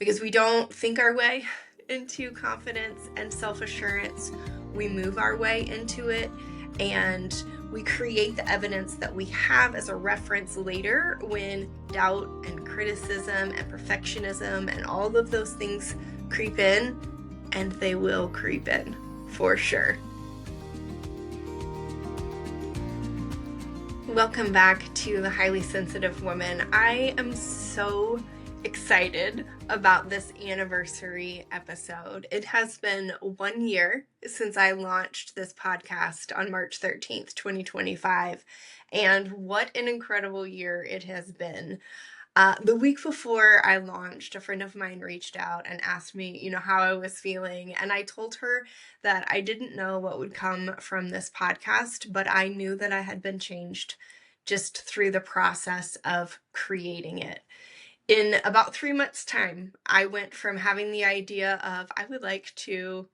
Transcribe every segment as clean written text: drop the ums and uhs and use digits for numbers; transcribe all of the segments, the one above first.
because we don't think our way into confidence and self-assurance. We move our way into it, and we create the evidence that we have as a reference later when doubt and criticism and perfectionism and all of those things creep in, and they will creep in for sure. Welcome back to The Highly Sensitive Woman. I am so excited about this anniversary episode. It has been 1 year since I launched this podcast on March 13th, 2025, and what an incredible year it has been. The week before I launched, a friend of mine reached out and asked me, how I was feeling. And I told her that I didn't know what would come from this podcast, but I knew that I had been changed just through the process of creating it. In about 3 months' time, I went from having the idea of I would like to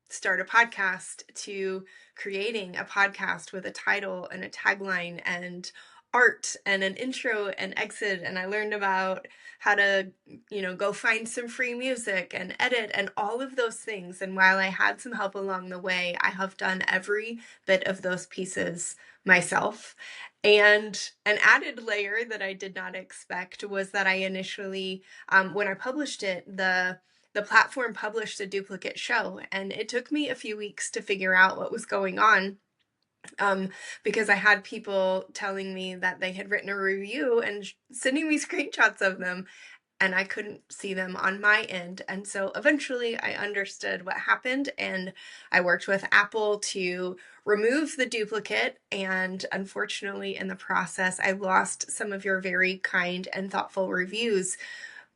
start a podcast to creating a podcast with a title and a tagline and art and an intro and exit. And I learned about how to, go find some free music and edit and all of those things. And while I had some help along the way, I have done every bit of those pieces myself. And an added layer that I did not expect was that I initially, when I published it, the platform published a duplicate show, and it took me a few weeks to figure out what was going on, because I had people telling me that they had written a review and sending me screenshots of them, and I couldn't see them on my end. And so eventually I understood what happened, and I worked with Apple to remove the duplicate. And unfortunately, in the process, I lost some of your very kind and thoughtful reviews.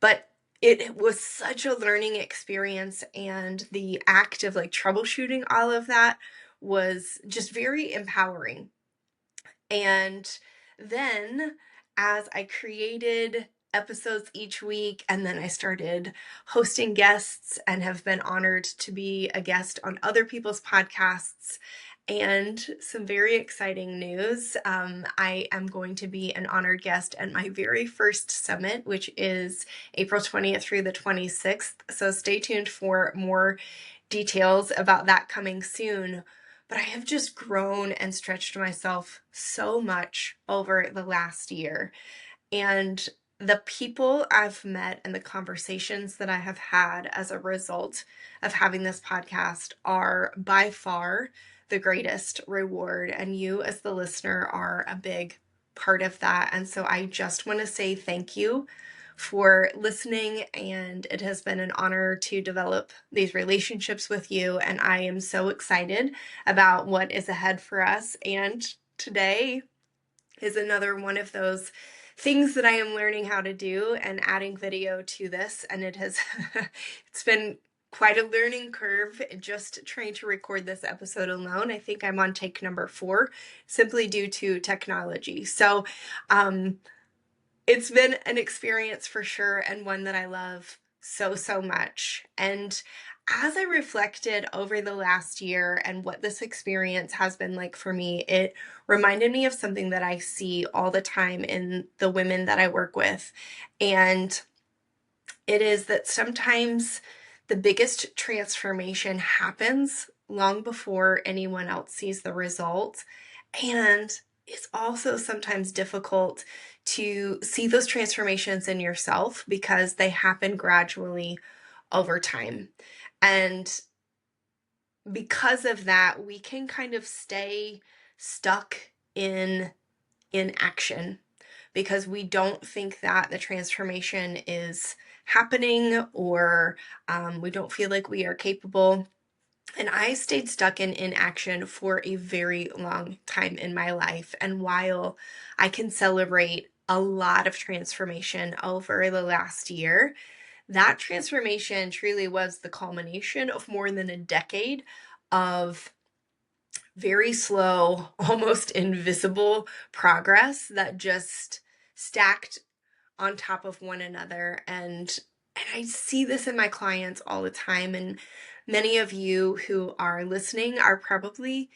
But it was such a learning experience, and the act of troubleshooting all of that was just very empowering. And then as I created episodes each week, and then I started hosting guests and have been honored to be a guest on other people's podcasts. And some very exciting news. I am going to be an honored guest at my very first summit, which is April 20th through the 26th. So stay tuned for more details about that coming soon. But I have just grown and stretched myself so much over the last year. And the people I've met and the conversations that I have had as a result of having this podcast are by far the greatest reward. And you, as the listener, are a big part of that. And so I just want to say thank you for listening. And it has been an honor to develop these relationships with you. And I am so excited about what is ahead for us. And today is another one of those things that I am learning how to do and adding video to this. And it's been quite a learning curve just trying to record this episode alone. I think I'm on take number 4, simply due to technology. So it's been an experience for sure, and one that I love so, so much. And as I reflected over the last year and what this experience has been like for me, it reminded me of something that I see all the time in the women that I work with. And it is that sometimes the biggest transformation happens long before anyone else sees the result. And it's also sometimes difficult to see those transformations in yourself because they happen gradually over time. And because of that, we can kind of stay stuck in inaction because we don't think that the transformation is happening, or we don't feel like we are capable. And I stayed stuck in inaction for a very long time in my life. And while I can celebrate a lot of transformation over the last year, that transformation truly was the culmination of more than a decade of very slow, almost invisible progress that just stacked on top of one another. And I see this in my clients all the time. And many of you who are listening are probably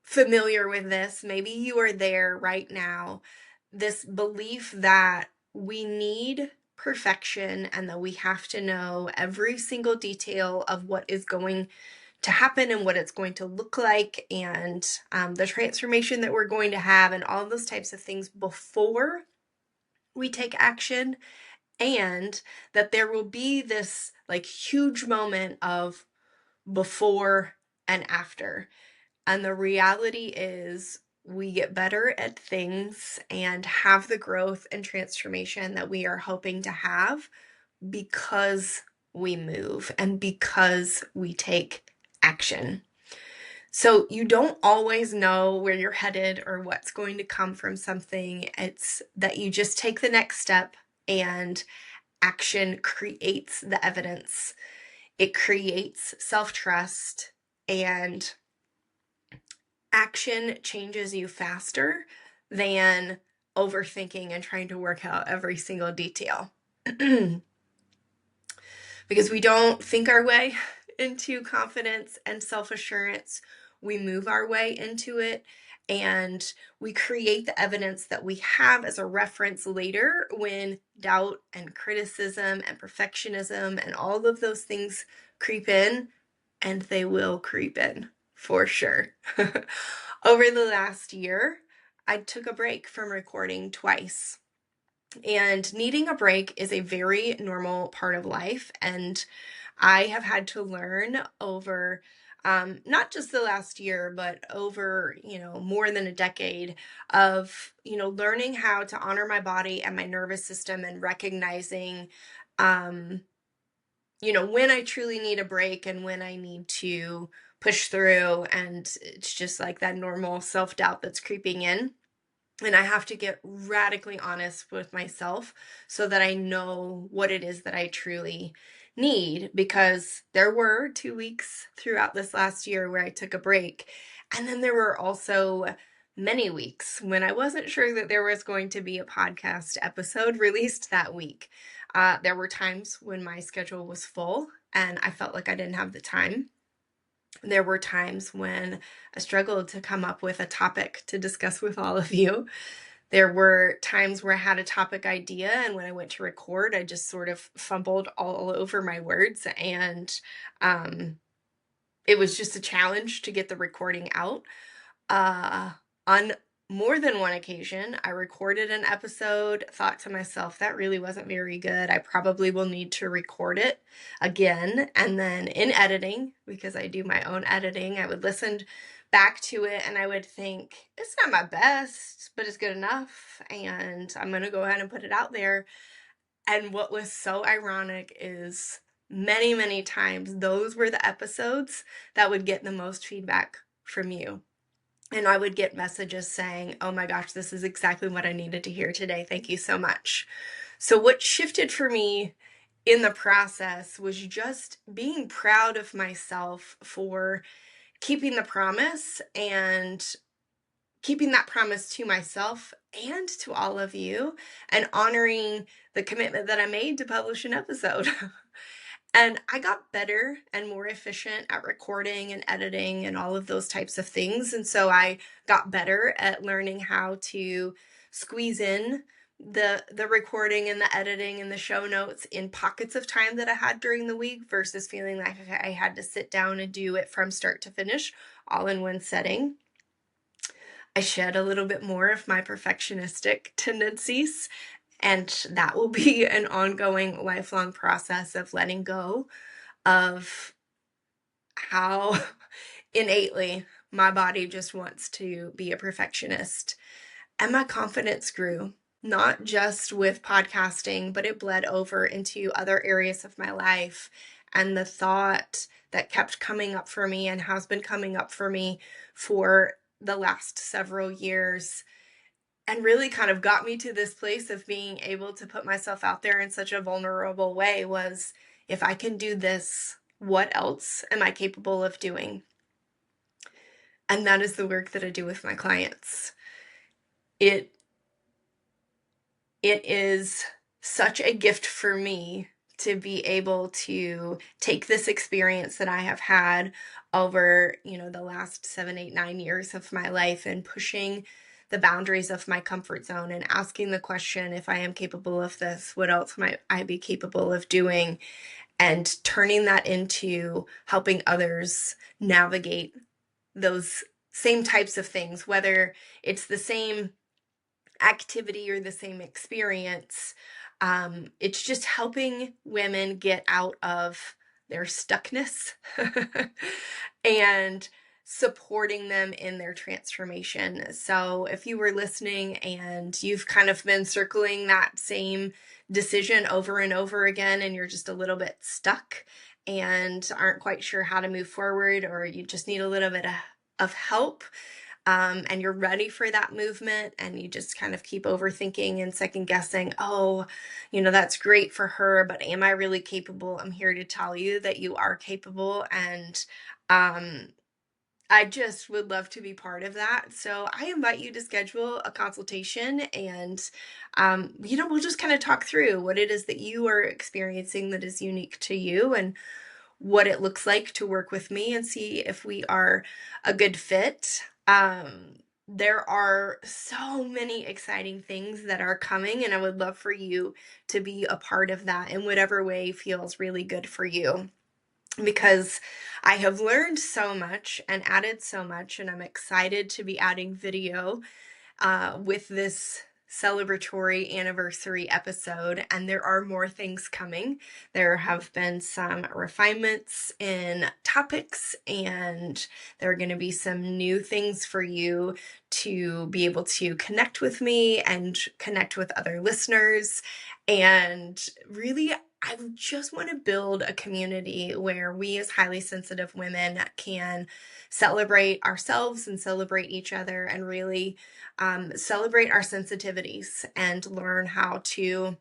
familiar with this. Maybe you are there right now. This belief that we need perfection and that we have to know every single detail of what is going to happen and what it's going to look like, and the transformation that we're going to have, and all those types of things before we take action. And that there will be this like huge moment of before and after. And the reality is, we get better at things and have the growth and transformation that we are hoping to have because we move and because we take action. So you don't always know where you're headed or what's going to come from something. It's that you just take the next step, and action creates the evidence. It creates self-trust, and action changes you faster than overthinking and trying to work out every single detail. Because we don't think our way into confidence and self-assurance, we move our way into it, and we create the evidence that we have as a reference later when doubt and criticism and perfectionism and all of those things creep in, and they will creep in for sure. Over the last year, I took a break from recording twice. And needing a break is a very normal part of life. And I have had to learn over not just the last year, but over, more than a decade of, learning how to honor my body and my nervous system, and recognizing, when I truly need a break and when I need to push through. And it's just like that normal self-doubt that's creeping in. And I have to get radically honest with myself so that I know what it is that I truly need. Because there were 2 weeks throughout this last year where I took a break. And then there were also many weeks when I wasn't sure that there was going to be a podcast episode released that week. There were times when my schedule was full and I felt like I didn't have the time. There were times when I struggled to come up with a topic to discuss with all of you. There were times where I had a topic idea, and when I went to record, I just sort of fumbled all over my words, and it was just a challenge to get the recording out. On more than one occasion, I recorded an episode, thought to myself, that really wasn't very good. I probably will need to record it again. And then in editing, because I do my own editing, I would listen back to it and I would think, it's not my best, but it's good enough. And I'm going to go ahead and put it out there. And what was so ironic is many, many times, those were the episodes that would get the most feedback from you. And I would get messages saying, oh my gosh, this is exactly what I needed to hear today. Thank you so much. So what shifted for me in the process was just being proud of myself for keeping the promise, and keeping that promise to myself and to all of you, and honoring the commitment that I made to publish an episode. And I got better and more efficient at recording and editing and all of those types of things. And so I got better at learning how to squeeze in the recording and the editing and the show notes in pockets of time that I had during the week, versus feeling like I had to sit down and do it from start to finish all in one setting. I shed a little bit more of my perfectionistic tendencies, and that will be an ongoing, lifelong process of letting go of how innately my body just wants to be a perfectionist. And my confidence grew, not just with podcasting, but it bled over into other areas of my life. And the thought that kept coming up for me and has been coming up for me for the last several years, and really kind of got me to this place of being able to put myself out there in such a vulnerable way, was, if I can do this, what else am I capable of doing? And that is the work that I do with my clients. It is such a gift for me to be able to take this experience that I have had over, the last 7, 8, 9 years of my life, and pushing the boundaries of my comfort zone and asking the question, if I am capable of this, what else might I be capable of doing? And turning that into helping others navigate those same types of things, whether it's the same activity or the same experience. It's just helping women get out of their stuckness and supporting them in their transformation. So if you were listening and you've kind of been circling that same decision over and over again, and you're just a little bit stuck and aren't quite sure how to move forward, or you just need a little bit of help, and you're ready for that movement, and you just kind of keep overthinking and second guessing, oh, that's great for her, but am I really capable? I'm here to tell you that you are capable. And I just would love to be part of that. So I invite you to schedule a consultation, and we'll just kind of talk through what it is that you are experiencing that is unique to you, and what it looks like to work with me, and see if we are a good fit. There are so many exciting things that are coming, and I would love for you to be a part of that in whatever way feels really good for you, because I have learned so much and added so much, and I'm excited to be adding video with this celebratory anniversary episode, and there are more things coming. There have been some refinements in topics, and there are going to be some new things for you to be able to connect with me and connect with other listeners. And really, I just want to build a community where we as highly sensitive women can celebrate ourselves and celebrate each other, and really celebrate our sensitivities and learn how to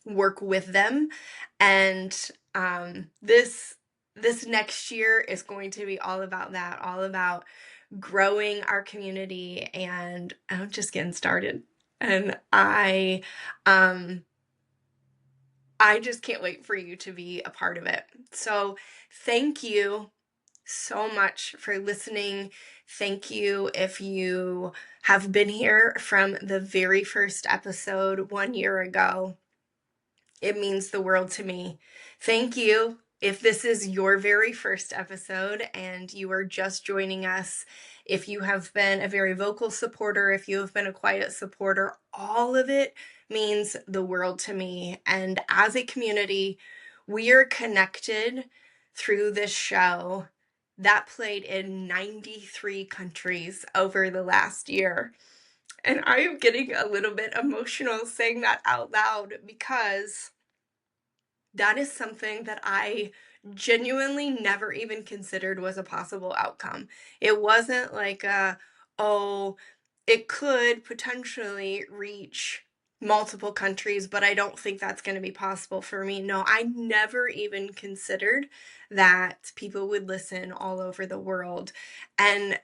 work with them. And this next year is going to be all about that, all about growing our community, and I'm just getting started. And I just can't wait for you to be a part of it. So thank you so much for listening. Thank you if you have been here from the very first episode 1 year ago. It means the world to me. Thank you if this is your very first episode and you are just joining us. If you have been a very vocal supporter, if you have been a quiet supporter, all of it means the world to me. And as a community, we are connected through this show that played in 93 countries over the last year. And I am getting a little bit emotional saying that out loud, because that is something that I genuinely never even considered was a possible outcome. It wasn't like it could potentially reach multiple countries, but I don't think that's going to be possible for me. No, I never even considered that people would listen all over the world. And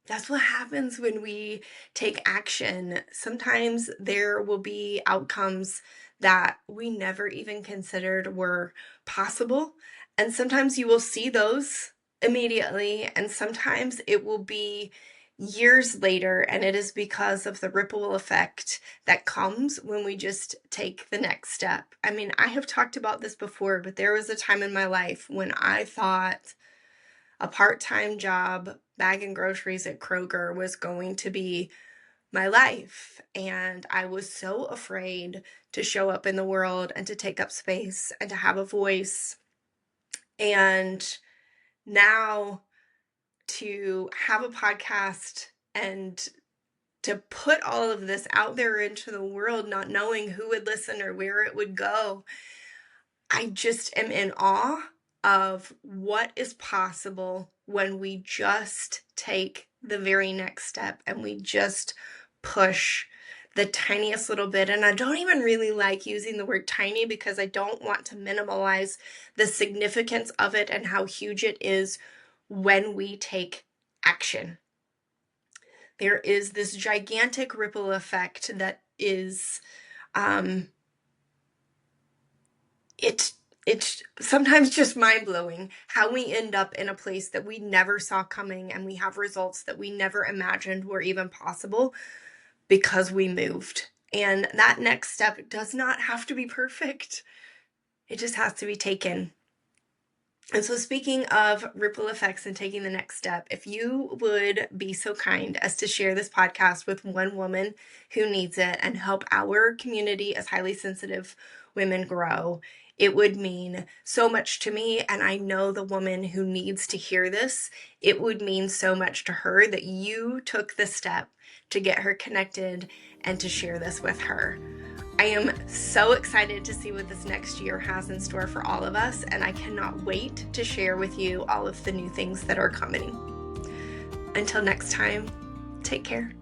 that's what happens when we take action. Sometimes there will be outcomes that we never even considered were possible. And sometimes you will see those immediately, and sometimes it will be years later, and it is because of the ripple effect that comes when we just take the next step. I mean, I have talked about this before, but there was a time in my life when I thought a part-time job bagging groceries at Kroger was going to be my life. And I was so afraid to show up in the world and to take up space and to have a voice. And now to have a podcast and to put all of this out there into the world, not knowing who would listen or where it would go, I just am in awe of what is possible when we just take the very next step and we just push the tiniest little bit. And I don't even really like using the word tiny, because I don't want to minimalize the significance of it and how huge it is when we take action. There is this gigantic ripple effect that is it's sometimes just mind-blowing how we end up in a place that we never saw coming, and we have results that we never imagined were even possible because we moved. And that next step does not have to be perfect. It just has to be taken. And so, speaking of ripple effects and taking the next step, if you would be so kind as to share this podcast with one woman who needs it and help our community as highly sensitive women grow, it would mean so much to me. And I know the woman who needs to hear this, it would mean so much to her that you took the step to get her connected and to share this with her. I am so excited to see what this next year has in store for all of us, and I cannot wait to share with you all of the new things that are coming. Until next time, take care.